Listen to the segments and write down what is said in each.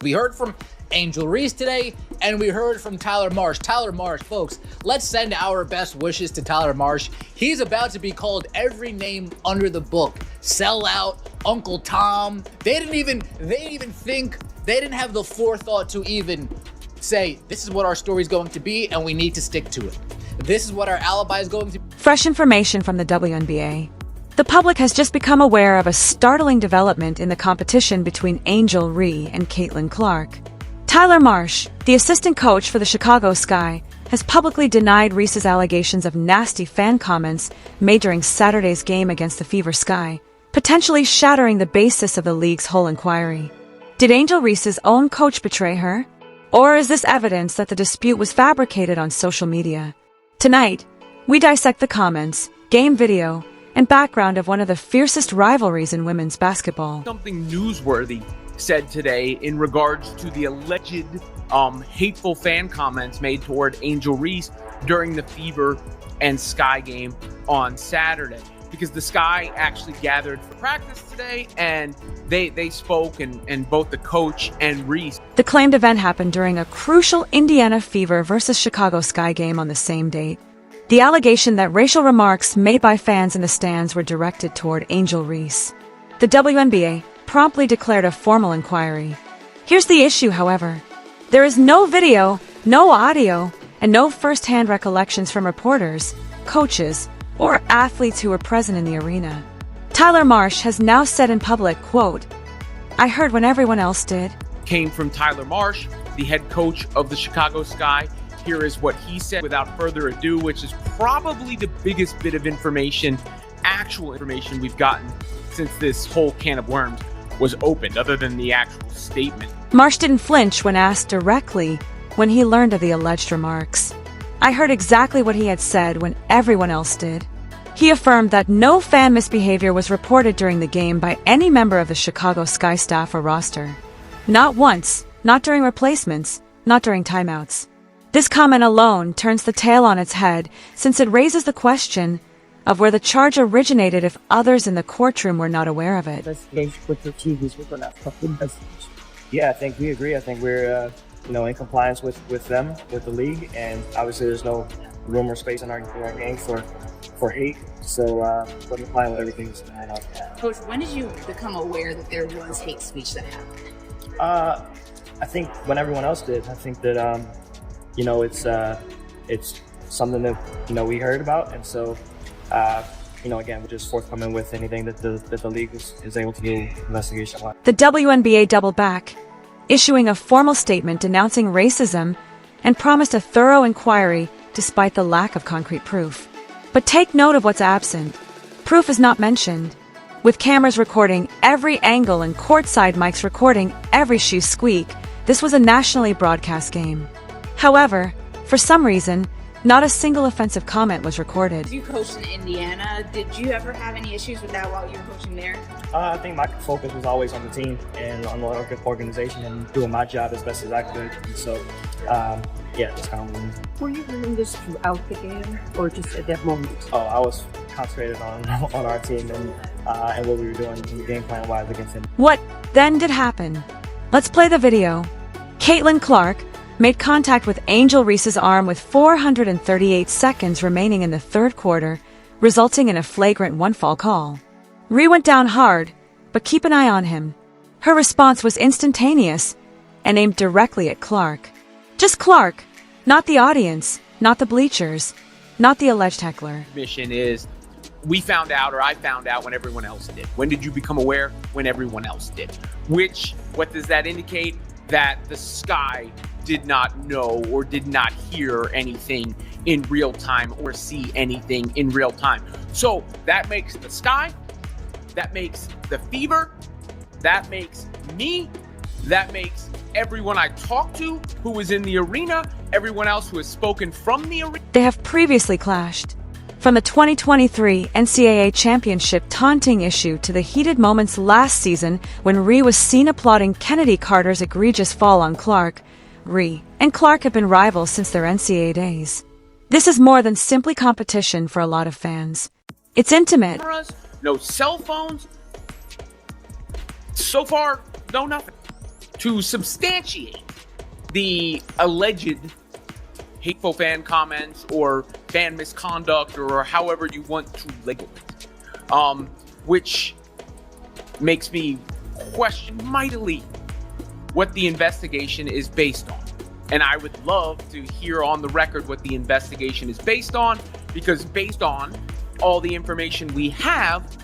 We heard from Angel Reese today, and we heard from Tyler Marsh. Tyler Marsh, folks, let's send our best wishes to Tyler Marsh. He's about to be called every name under the book. Sellout, Uncle Tom. They didn't even think, they didn't have the forethought to even say, this is what our story's going to be, and we need to stick to it. This is what our alibi is going to be. Fresh information from the WNBA. The public has just become aware of a startling development in the competition between Angel Reese and Caitlin Clark. Tyler Marsh, the assistant coach for the Chicago Sky, has publicly denied Reese's allegations of nasty fan comments made during Saturday's game against the Fever Sky, potentially shattering the basis of the league's whole inquiry. Did Angel Reese's own coach betray her? Or is this evidence that the dispute was fabricated on social media? Tonight, we dissect the comments, game video, and background of one of the fiercest rivalries in women's basketball. Something newsworthy said today in regards to the alleged hateful fan comments made toward Angel Reese during the Fever and Sky game on Saturday. Because the Sky actually gathered for practice today, and they spoke, and both the coach and Reese. The claimed event happened during a crucial Indiana Fever versus Chicago Sky game on the same date. The allegation that racial remarks made by fans in the stands were directed toward Angel Reese. The WNBA promptly declared a formal inquiry. Here's the issue, however. There is no video, no audio, and no first-hand recollections from reporters, coaches, or athletes who were present in the arena. Tyler Marsh has now said in public, quote, "I heard when everyone else did." Came from Tyler Marsh, the head coach of the Chicago Sky. Here is what he said without further ado, which is probably the biggest bit of information, actual information we've gotten since this whole can of worms was opened, other than the actual statement. Marsh didn't flinch when asked directly when he learned of the alleged remarks. "I heard exactly what he had said when everyone else did." He affirmed that no fan misbehavior was reported during the game by any member of the Chicago Sky staff or roster. Not once, not during replacements, not during timeouts. This comment alone turns the tale on its head, since it raises the question of where the charge originated if others in the courtroom were not aware of it. Yeah, I think we agree. I think we're in compliance with them, with the league, and obviously there's no room or space in our game for hate. So we're complying with everything that's going on. Coach, when did you become aware that there was hate speech that happened? I think when everyone else did. I think that it's something that we heard about, and so again, we're just forthcoming with anything that the league is able to do investigation on. The WNBA doubled back, issuing a formal statement denouncing racism and promised a thorough inquiry despite the lack of concrete proof. But take note of what's absent. Proof is not mentioned. With cameras recording every angle and courtside mics recording every shoe squeak, this was a nationally broadcast game. However, for some reason, not a single offensive comment was recorded. You coached in Indiana. Did you ever have any issues with that while you were coaching there? I think my focus was always on the team and on the organization and doing my job as best as I could. And so, that's kind of what. Were you doing this throughout the game or just at that moment? Oh, I was concentrated on our team and what we were doing game plan wise against him. What then did happen? Let's play the video. Caitlin Clark made contact with Angel Reese's arm with 438 seconds remaining in the third quarter, resulting in a flagrant one-fall call. Ree went down hard, but keep an eye on him. Her response was instantaneous and aimed directly at Clark. Just Clark, not the audience, not the bleachers, not the alleged heckler. Mission is, we found out, or I found out when everyone else did. When did you become aware? When everyone else did. What does that indicate? That the Sky did not know or did not hear anything in real time or see anything in real time. So that makes the Sky, that makes the Fever, that makes me, that makes everyone I talked to who was in the arena, everyone else who has spoken from the arena. They have previously clashed. From the 2023 NCAA Championship taunting issue to the heated moments last season when Ree was seen applauding Kennedy Carter's egregious fall on Clark, Ree and Clark have been rivals since their NCAA days. This is more than simply competition for a lot of fans. It's intimate. No cell phones. So far, no nothing. to substantiate the alleged hateful fan comments or fan misconduct or however you want to label it, which makes me question mightily what the investigation is based on. And I would love to hear on the record what the investigation is based on, because based on all the information we have,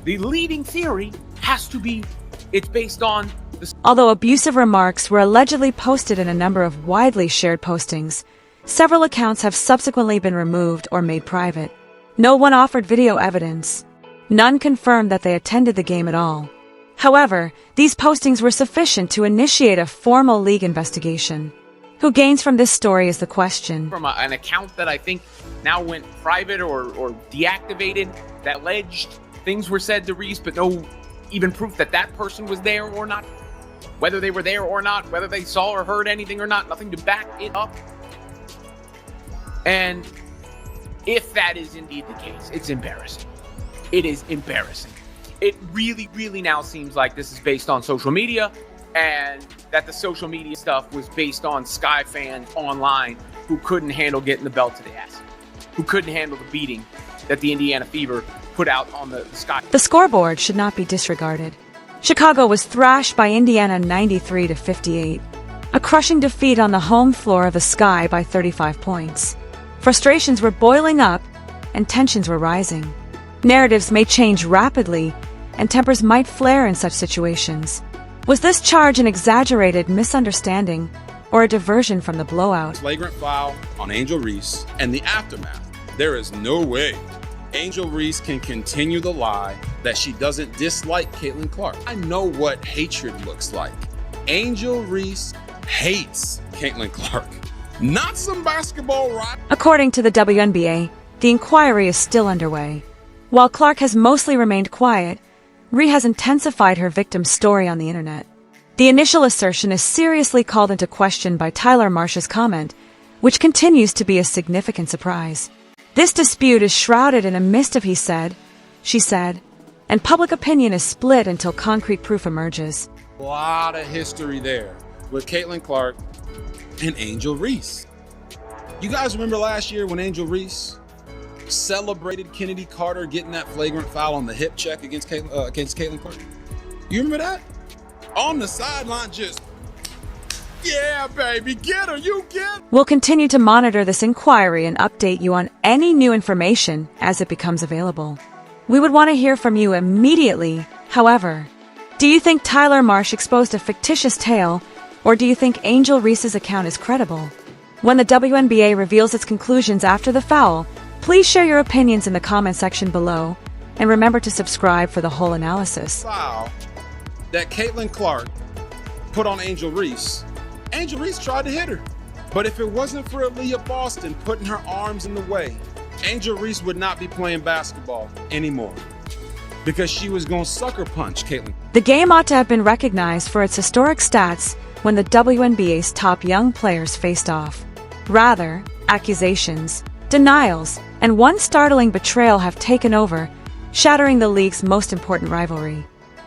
the leading theory has to be it's based on the... Although abusive remarks were allegedly posted in a number of widely shared postings, several accounts have subsequently been removed or made private. No one offered video evidence. None confirmed that they attended the game at all. However, these postings were sufficient to initiate a formal league investigation. Who gains from this story is the question. From an account that I think now went private or deactivated, that alleged things were said to Reese, but no even proof that that person was there or not. Whether they were there or not, whether they saw or heard anything or not, nothing to back it up. And if that is indeed the case, it's embarrassing. It is embarrassing. It really, really now seems like this is based on social media, and that the social media stuff was based on Sky fans online who couldn't handle getting the belt to the ass, who couldn't handle the beating that the Indiana Fever put out on the Sky. The scoreboard should not be disregarded. Chicago was thrashed by Indiana 93-58, a crushing defeat on the home floor of the Sky by 35 points. Frustrations were boiling up and tensions were rising. Narratives may change rapidly, and tempers might flare in such situations. Was this charge an exaggerated misunderstanding or a diversion from the blowout? Flagrant foul on Angel Reese and the aftermath. There is no way Angel Reese can continue the lie that she doesn't dislike Caitlin Clark. I know what hatred looks like. Angel Reese hates Caitlin Clark. Not some basketball right. According to the WNBA, the inquiry is still underway. While Clark has mostly remained quiet, Reese has intensified her victim's story on the internet. The initial assertion is seriously called into question by Tyler Marsh's comment, which continues to be a significant surprise. This dispute is shrouded in a mist of he said, she said, and public opinion is split until concrete proof emerges. A lot of history there with Caitlin Clark and Angel Reese. You guys remember last year when Angel Reese celebrated Kennedy Carter getting that flagrant foul on the hip check against Caitlin Clark? You remember that? On the sideline, just, yeah, baby, get her, you get her. We'll continue to monitor this inquiry and update you on any new information as it becomes available. We would want to hear from you immediately. However, do you think Tyler Marsh exposed a fictitious tale, or do you think Angel Reese's account is credible? When the WNBA reveals its conclusions after the foul, please share your opinions in the comment section below, and remember to subscribe for the whole analysis. Foul that Caitlin Clark put on Angel Reese tried to hit her. But if it wasn't for Aaliyah Boston putting her arms in the way, Angel Reese would not be playing basketball anymore, because she was going to sucker punch Caitlin. The game ought to have been recognized for its historic stats when the WNBA's top young players faced off. Rather, accusations, denials, and one startling betrayal have taken over, shattering the league's most important rivalry.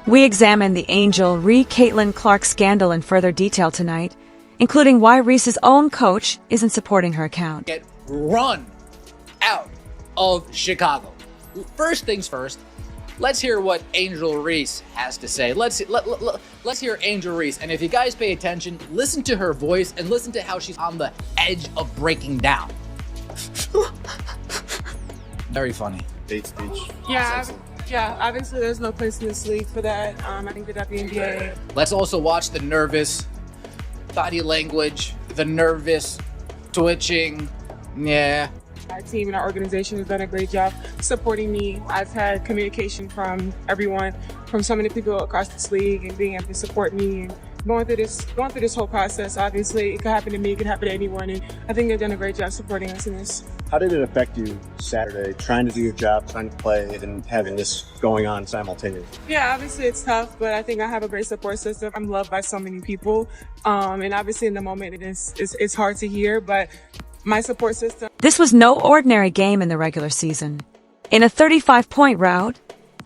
We examine the Angel Caitlin Clark scandal in further detail tonight, including why Reese's own coach isn't supporting her account. Get run out of Chicago. First things first, let's hear what Angel Reese has to say. Let's hear Angel Reese. And if you guys pay attention, listen to her voice and listen to how she's on the edge of breaking down. Very funny. Hate speech. Yeah, obviously there's no place in this league for that. I think the WNBA. Let's also watch the nervous body language, the nervous twitching. Yeah. Our team and our organization has done a great job supporting me. I've had communication from everyone, from so many people across this league, and being able to support me and going through this whole process. Obviously, it could happen to me, it could happen to anyone, and I think they've done a great job supporting us in this. How did it affect you Saturday, trying to do your job, trying to play, and having this going on simultaneously? Yeah, obviously it's tough, but I think I have a great support system. I'm loved by so many people, and obviously in the moment it's hard to hear, but my support system. This was no ordinary game in the regular season. In a 35-point rout,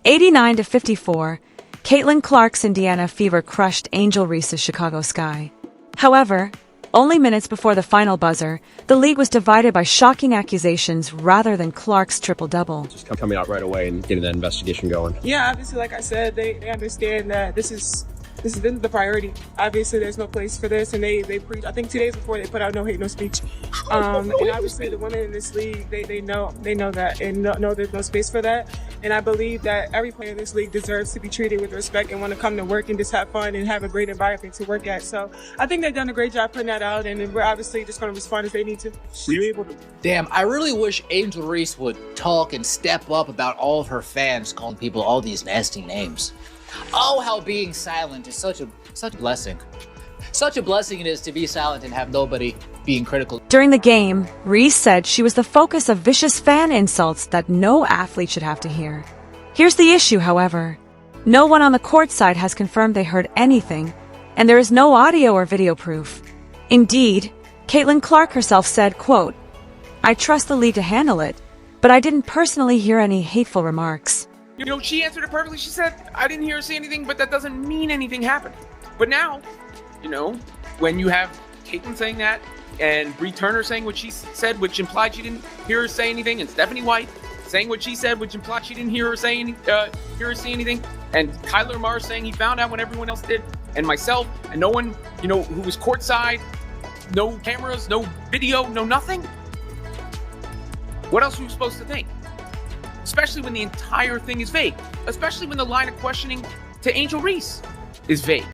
89-54, Caitlin Clark's Indiana fever crushed Angel Reese's Chicago sky. However, only minutes before the final buzzer, the league was divided by shocking accusations rather than Clark's triple-double. Just coming out right away and getting that investigation going. Yeah, obviously, like I said, they understand that this is the priority. Obviously, there's no place for this, and they preach. I think 2 days before they put out no hate, no speech. And obviously, the women in this league, they know that, and know there's no space for that. And I believe that every player in this league deserves to be treated with respect and want to come to work and just have fun and have a great environment to work at. So I think they've done a great job putting that out, and we're obviously just going to respond as they need to. Were you able to? Damn, I really wish Angel Reese would talk and step up about all of her fans calling people all these nasty names. Oh, how being silent is such a blessing. Such a blessing it is to be silent and have nobody being critical. During the game, Reese said she was the focus of vicious fan insults that no athlete should have to hear. Here's the issue, however. No one on the court side has confirmed they heard anything, and there is no audio or video proof. Indeed, Caitlin Clark herself said, quote, "I trust the league to handle it, but I didn't personally hear any hateful remarks." You know, she answered it perfectly. She said, I didn't hear her say anything, but that doesn't mean anything happened. But now, you know, when you have Caitlin saying that, and Bree Turner saying what she said, which implied she didn't hear her say anything, and Stephanie White saying what she said, which implied she didn't hear her say anything, and Tyler Marsh saying he found out when everyone else did, and myself, and no one, you know, who was courtside, no cameras, no video, no nothing. What else are we supposed to think? Especially when the entire thing is vague. Especially when the line of questioning to Angel Reese is vague.